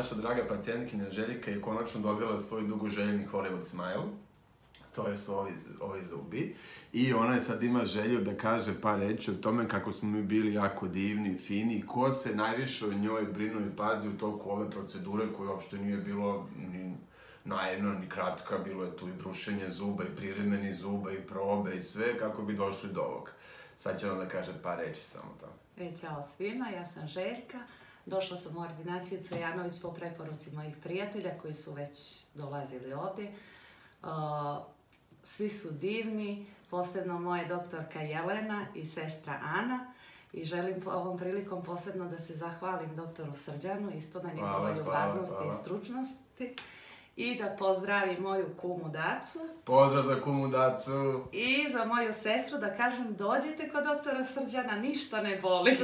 naša draga pacijentkinja Željka je konačno dobila svoj dugoželjeni Hollywood smile. To su ovi zubi. I ona je sad ima želju da kaže par reći o tome kako smo mi bili jako divni, fini i ko se najviše o njoj brinu i pazi u toku ove procedure koje uopšte nije bilo ni naivno, ni kratka. Bilo je tu i brušenje zuba, i privremeni zuba, i probe, i sve kako bi došli do ovog. Sad će ona da kaže par reći samo to. Ćao svima, ja sam Željka. Došla sam u ordinaciju Cvejanović po preporuci mojih prijatelja koji su već dolazili ovdje. Svi su divni, posebno moja doktorka Jelena i sestra Ana. I želim ovom prilikom posebno da se zahvalim doktoru Srđanu, isto na njegovoj ljubaznosti i stručnosti. I da pozdravim moju kumu Dacu. Pozdrav za kumu Dacu. I za moju sestru da kažem dođite kod doktora Srđana, ništa ne boli.